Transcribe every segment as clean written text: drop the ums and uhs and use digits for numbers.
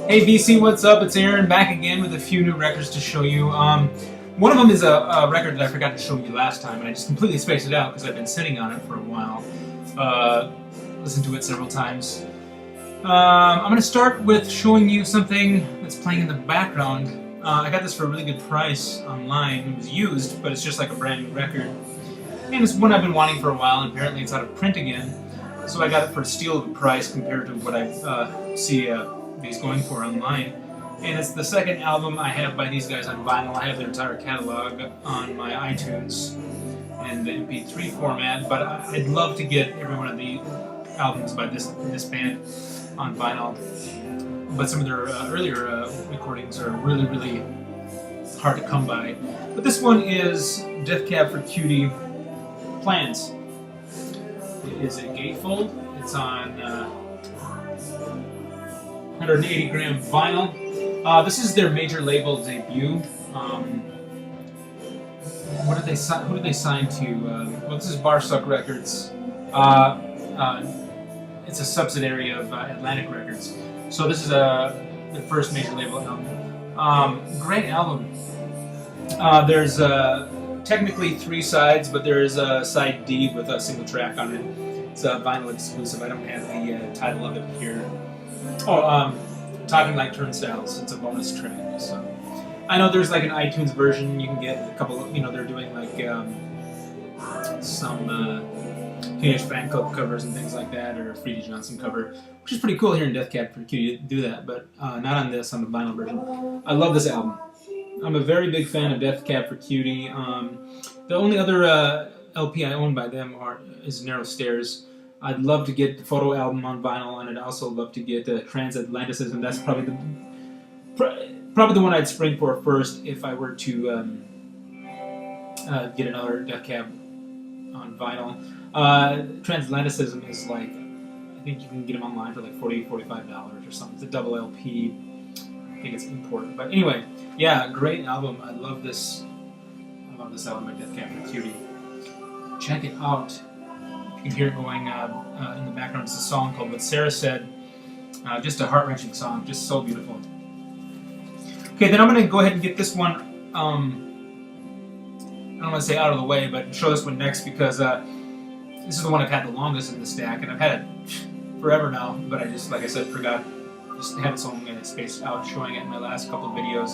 Hey VC, what's up? It's Aaron back again with a few new records to show you. One of them is a record that I forgot to show you last time, and I just completely spaced it out because I've been sitting on it for a while. Listened to it several times. I'm going to start with showing you something that's playing in the background. I got this for a really good price online. It was used, but it's just like a brand new record. And it's one I've been wanting for a while, and apparently it's out of print again. So I got it for a steal of a price compared to what I see these going for online. And it's the second album I have by these guys on vinyl. I have their entire catalog on my iTunes in the MP3 format, but I'd love to get every one of the albums by this band on vinyl. But some of their earlier recordings are really, really hard to come by. But this one is Death Cab for Cutie, Plans. It is a gatefold. It's on 180 gram vinyl. This is their major label debut. Who did they sign to? Well, this is Barsuck Records. It's a subsidiary of Atlantic Records. So this is the first major label album. Great album. There's technically 3 sides, but there is a side D with a single track on it. It's a vinyl exclusive. I don't have the title of it here. Oh, Talking Like Turnstiles. It's a bonus track. So I know there's like an iTunes version. You can get a couple of, they're doing like some Teenage Fan Club covers and things like that, or a Freddie Johnson cover, which is pretty cool here in Death Cab for Cutie to do that, but not on this, on the vinyl version. I love this album. I'm a very big fan of Death Cab for Cutie. The only other LP I own by them is Narrow Stairs. I'd love to get the photo album on vinyl, and I'd also love to get Transatlanticism. That's probably the one I'd spring for first if I were to get another Death Cab on vinyl. Transatlanticism is like, I think you can get them online for like $40, $45 or something. It's a double LP. I think it's important. But anyway, yeah, great album. I love this. I love this album by Death Cab for Cutie. Check it out. You can hear it going in the background. It's a song called What Sarah Said. Just a heart-wrenching song. Just so beautiful. Okay, then I'm going to go ahead and get this one, I don't want to say out of the way, but show this one next because this is the one I've had the longest in the stack, and I've had it forever now, but I just, like I said, forgot. Just had it so I'm going to space out showing it in my last couple of videos.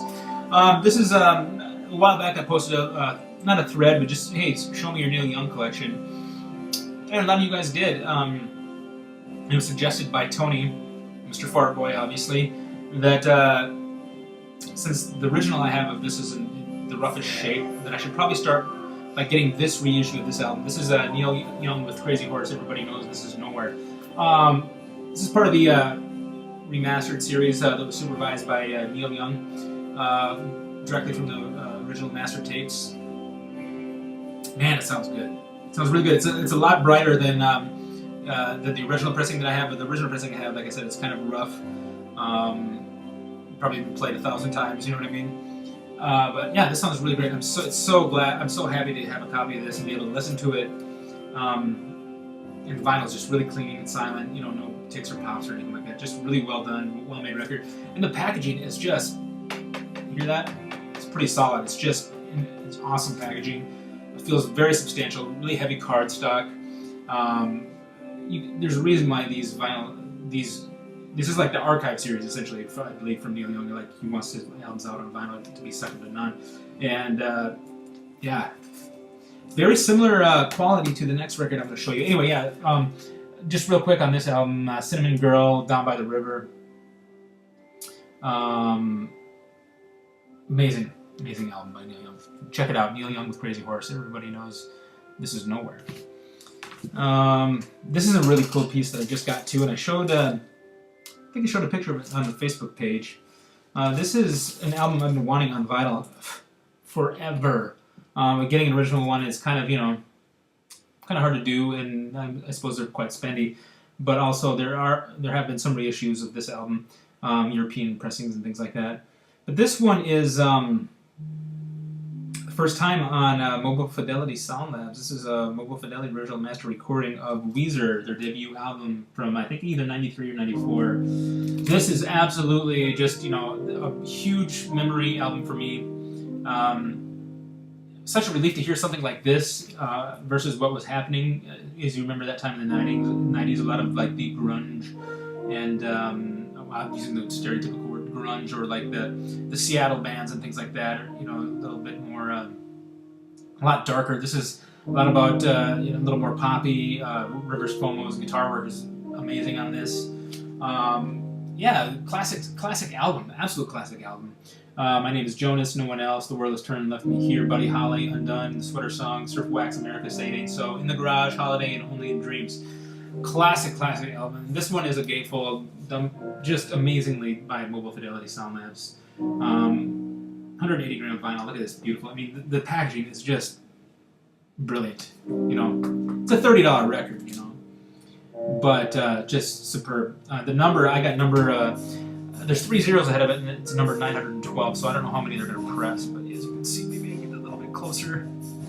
This is, a while back I posted not a thread, but just, hey, show me your Neil Young collection. And a lot of you guys did. It was suggested by Tony, Mr. Fartboy, obviously, that since the original I have of this is in the roughest shape, that I should probably start by getting this reissue of this album. This is Neil Young with Crazy Horse. Everybody knows This Is Nowhere. This is part of the remastered series that was supervised by Neil Young, directly from the original master tapes. Man, it sounds good. It sounds really good. It's a lot brighter than the original pressing that I have. But the original pressing I have, like I said, it's kind of rough. Probably been played 1,000 times. You know what I mean? But yeah, this sounds really great. I'm so glad. I'm so happy to have a copy of this and be able to listen to it. And the vinyl's just really clean and silent. No ticks or pops or anything like that. Just really well done, well made record. And the packaging is just, you hear that? It's pretty solid. It's awesome packaging. It feels very substantial. Really heavy cardstock. There's a reason why these this is like the archive series, essentially, I believe, from Neil Young. Like, he wants his albums out on vinyl to be second to none. And, yeah, very similar quality to the next record I'm going to show you. Anyway, yeah, just real quick on this album, Cinnamon Girl, Down by the River. Amazing album by Neil Young. Check it out, Neil Young with Crazy Horse. Everybody knows This Is Nowhere. This is a really cool piece that I just got to, and I showed... I think I showed a picture of it on the Facebook page. This is an album I've been wanting on vinyl forever. Getting an original one is kind of hard to do, and I suppose they're quite spendy. But also there have been some reissues of this album, European pressings and things like that. But this one is First time on Mobile Fidelity Sound Labs. This is a Mobile Fidelity original master recording of Weezer, their debut album from I think either 93 or 94. This is absolutely just, you know, a huge memory album for me. Such a relief to hear something like this versus what was happening. As you remember that time in the 90s, a lot of like the grunge and I'm using the stereotypical word grunge, or like the Seattle bands and things like that, are, you know, a little bit more, a lot darker. This is a lot about, you know, a little more poppy. Rivers Cuomo's guitar work is amazing on this. Yeah, classic album, absolute classic album. My name is Jonas, no one else. The world has turned, left me here. Buddy Holly, Undone, Sweater Song, Surf Wax America, Say It Ain't So, In the Garage, Holiday, and Only in Dreams. Classic album. This one is a gatefold, done just amazingly by Mobile Fidelity Sound Labs. 180 gram vinyl. Look at this, beautiful. I mean, the packaging is just brilliant. You know, it's a $30 record. You know, but just superb. The number, I got number. There's 3 zeros ahead of it, and it's number 912. So I don't know how many they're going to press, but as you can see, maybe I get it a little bit closer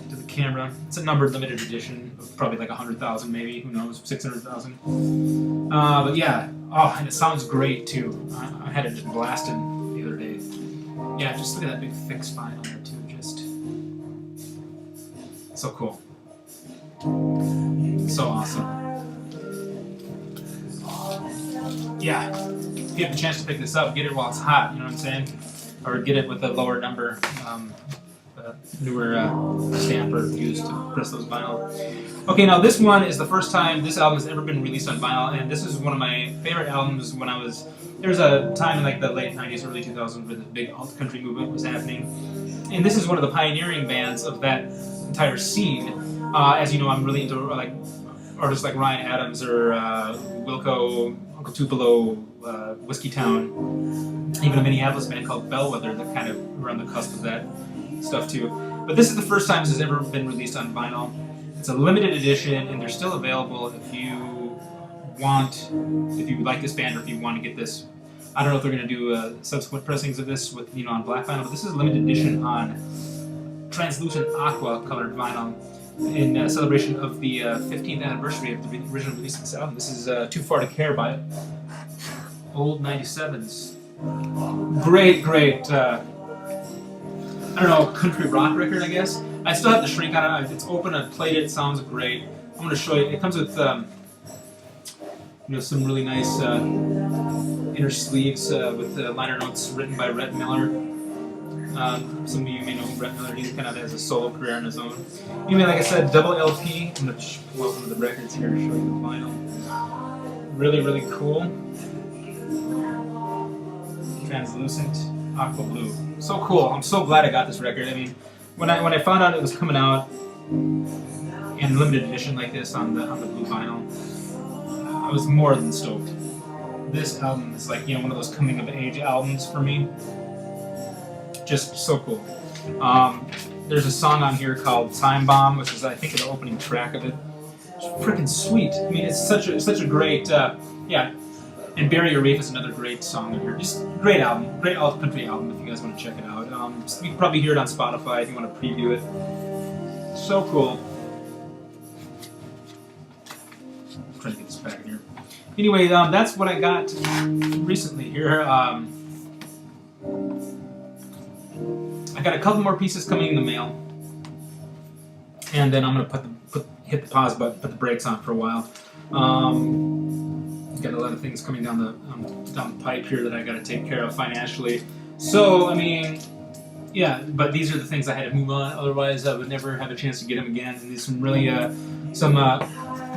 to the camera. It's a numbered limited edition, probably like 100,000, maybe. Who knows? 600,000. But yeah. Oh, and it sounds great too. I had it just blasting the other day. Yeah, just look at that big thick spine on there too. Just so cool. So awesome. Yeah. If you have the chance to pick this up, get it while it's hot, you know what I'm saying? Or get it with a lower number, newer stamper used to press those vinyl. Okay, now this one is the first time this album has ever been released on vinyl, and this is one of my favorite albums when I was, there was a time in like the late 90s, early 2000s where the big alt-country movement was happening. And this is one of the pioneering bands of that entire scene. As you know, I'm really into like artists like Ryan Adams or Wilco, Uncle Tupelo, Whiskey Town, even a Minneapolis band called Bellwether that kind of were on the cusp of that stuff too. But this is the first time this has ever been released on vinyl. It's a limited edition, and they're still available if you want, if you like this band or if you want to get this. I don't know if they're going to do subsequent pressings of this with, you know, on black vinyl, but this is a limited edition on translucent aqua colored vinyl in celebration of the 15th anniversary of the original release of this album. This is Too Far to Care by old 97's. Great, I don't know, country rock record, I guess. I still have the shrink on it. It's open, I played it, sounds great. I'm going to show you. It comes with, you know, some really nice inner sleeves with liner notes written by Rhett Miller. Some of you may know Rhett Miller. He's kind of has a solo career on his own. Anyway, like I said, double LP. I'm going to pull out one of the records here to show you the vinyl. Really cool. Translucent aqua blue. So cool. I'm so glad I got this record. I mean, when I found out it was coming out in limited edition like this on the blue vinyl, I was more than stoked. This album is like, you know, one of those coming of age albums for me. Just so cool. There's a song on here called Time Bomb, which is I think the opening track of it. It's freaking sweet. I mean, it's such a great yeah. And Bury Your Reef is another great song on here. Just great album, great alt country album if you guys want to check it out. You can probably hear it on Spotify if you want to preview it. So cool. I'm trying to get this back in here. Anyway, that's what I got recently here. I got a couple more pieces coming in the mail, and then I'm gonna hit the pause button, put the brakes on for a while. Got a lot of things coming down the pipe here that I got to take care of financially. So I mean, yeah, but these are the things I had to move on. Otherwise, I would never have a chance to get them again. And there's some really some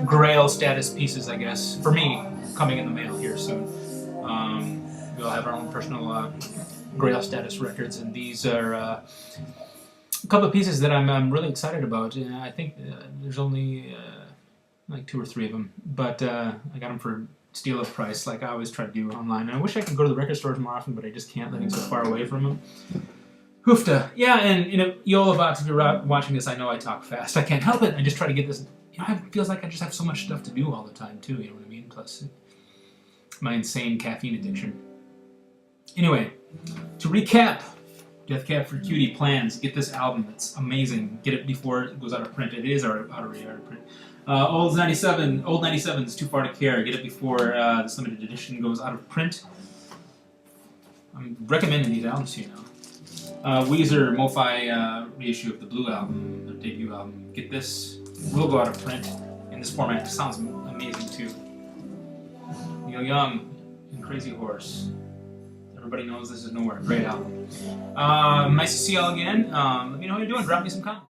Grail status pieces, I guess, for me coming in the mail here soon. We'll have our own personal Grail status records, and these are a couple of pieces that I'm really excited about. I think there's only like 2 or 3 of them, but I got them for steal a price like I always try to do online. And I wish I could go to the record stores more often, but I just can't, living so far away from them. Hoofta. Yeah, and you know, Yola Box, if you're watching this, I know I talk fast. I can't help it. I just try to get this. You know, it feels like I just have so much stuff to do all the time too. You know what I mean? Plus, my insane caffeine addiction. Anyway, to recap, Death Cab for Cutie plans. Get this album. It's amazing. Get it before it goes out of print. It is out of print. Old 97's Too Far to Care. Get it before this limited edition goes out of print. I'm recommending these albums to you now. Weezer Mofi reissue of the Blue album, their debut album. Get this. Will go out of print in this format. It sounds amazing too. Neil Young and Crazy Horse. Everybody knows this is nowhere. Great album. Nice to see y'all again. Let me know how you're doing. Drop me some comments.